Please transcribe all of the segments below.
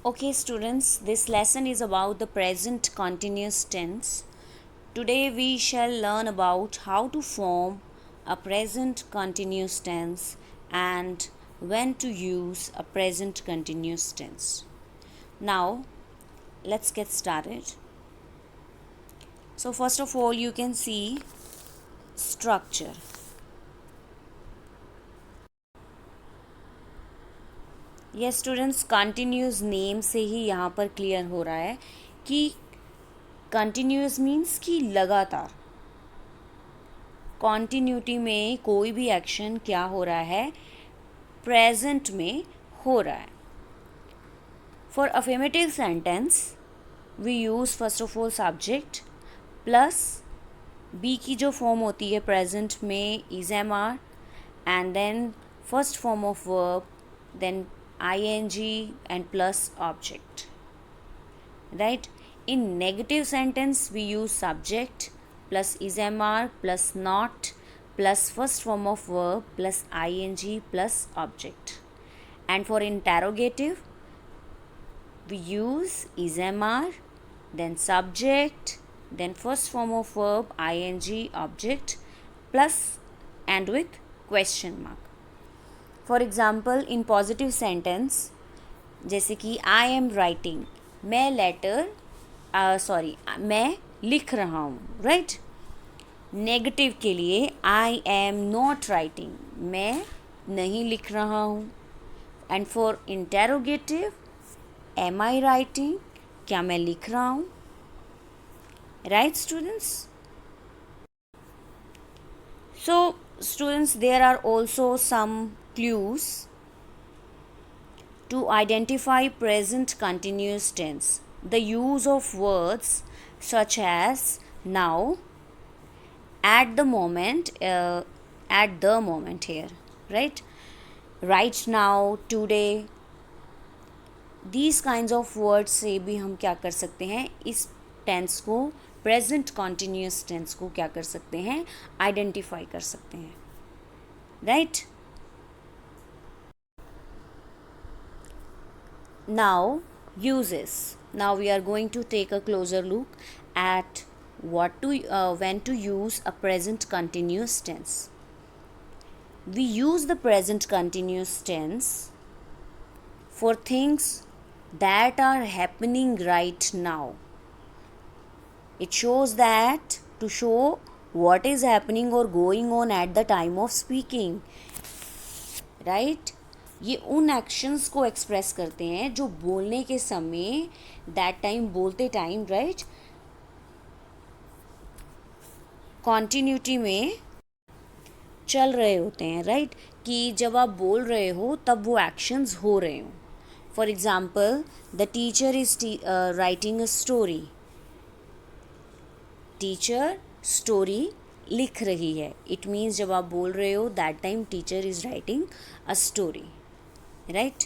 Okay, students, this lesson is about the present continuous tense. Today we shall learn about how to form a present continuous tense and when to use a present continuous tense. Now, let's get started. So, first of all, you can see structure. ये students continuous name से ही यहाँ पर clear हो रहा है कि continuous means कि लगातार कॉन्टिन्यूटी में कोई भी एक्शन क्या हो रहा है, प्रेजेंट में हो रहा है. For affirmative sentence we use first of all subject plus be की जो फॉर्म होती है प्रेजेंट में is am are and then first form of verb, then ing and plus object, right? In negative sentence we use subject plus is-mr plus not plus first form of verb plus ing plus object. And for interrogative we use is-mr, then subject, then first form of verb ing object plus and with question mark. For example in positive sentence जैसे कि I am writing, मैं मैं लिख रहा हूँ, right. Negative के लिए I am not writing, मैं नहीं लिख रहा हूँ. And for interrogative am I writing, क्या मैं लिख रहा हूँ, right students. So students, there are also some clues to identify present continuous tense. The use of words such as now, at the moment here, right? Right now, today, these kinds of words से भी हम क्या कर सकते हैं, इस tense को, present continuous tense को क्या कर सकते हैं, आइडेंटिफाई कर सकते हैं, right. Now, uses. Now we are going to take a closer look at when to use a present continuous tense. We use the present continuous tense for things that are happening right now. It shows that to show what is happening or going on at the time of speaking, right? ये उन actions को express करते हैं जो बोलने के समय, that time, बोलते टाइम, राइट, कॉन्टिन्यूटी में चल रहे होते हैं, राइट. कि जब आप बोल रहे हो तब वो एक्शंस हो रहे हो. For example, the teacher is writing a story. Teacher story लिख रही है. इट मीन्स जब आप बोल रहे हो that time teacher is writing a story, right?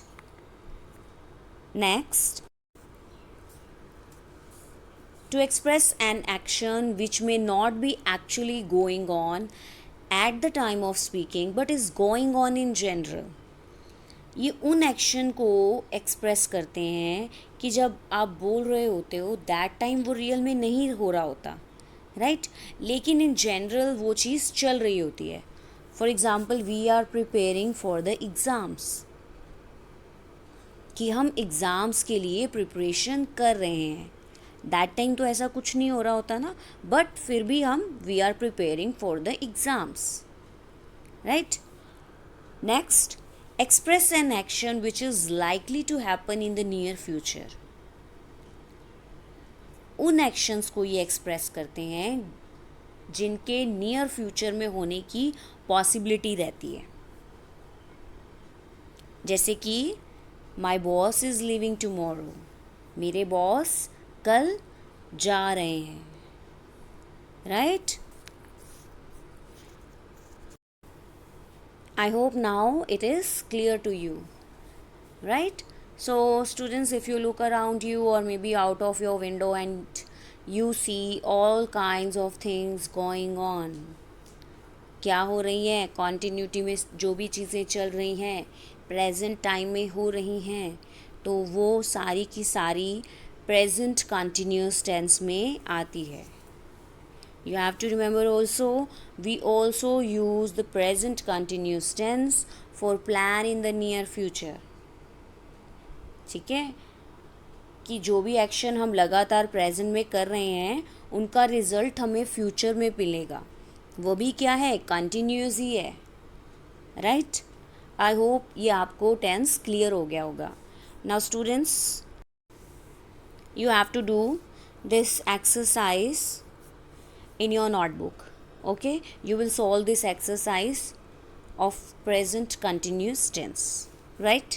Next, to express an action which may not be actually going on at the time of speaking but is going on in general. ये उन action को express करते हैं कि जब आप बोल रहे होते हो दैट टाइम वो रियल में नहीं हो रहा होता, राइट, लेकिन इन जनरल वो चीज़ चल रही होती है. For example, we are preparing for the exams, कि हम एग्ज़ाम्स के लिए प्रिपरेशन कर रहे हैं. दैट टाइम तो ऐसा कुछ नहीं हो रहा होता ना, बट फिर भी हम we are preparing for the exams, right. Next, express an action which is likely to happen in the near future. उन एक्शंस को ये एक्सप्रेस करते हैं जिनके नियर फ्यूचर में होने की पॉसिबिलिटी रहती है. जैसे कि my boss is leaving tomorrow, मेरे बॉस कल जा रहे हैं, right. I hope now it is clear to you, right. So students, if you look around you और may be out of your window and you see all kinds of things going on, क्या हो रही हैं, continuity में जो भी चीज़ें चल रही हैं प्रेजेंट टाइम में हो रही हैं, तो वो सारी की सारी प्रेजेंट कंटिन्यूस टेंस में आती है. You have to remember also, we also use the present continuous tense for plan in the near future. ठीक है, कि जो भी एक्शन हम लगातार प्रेजेंट में कर रहे हैं उनका रिजल्ट हमें फ्यूचर में मिलेगा, वो भी क्या है, कंटिन्यूस ही है. राइट. आई होप ये आपको टेंस क्लियर हो गया होगा. Now students, you have to do this exercise in your notebook. Okay, you will solve this exercise of present continuous tense, right?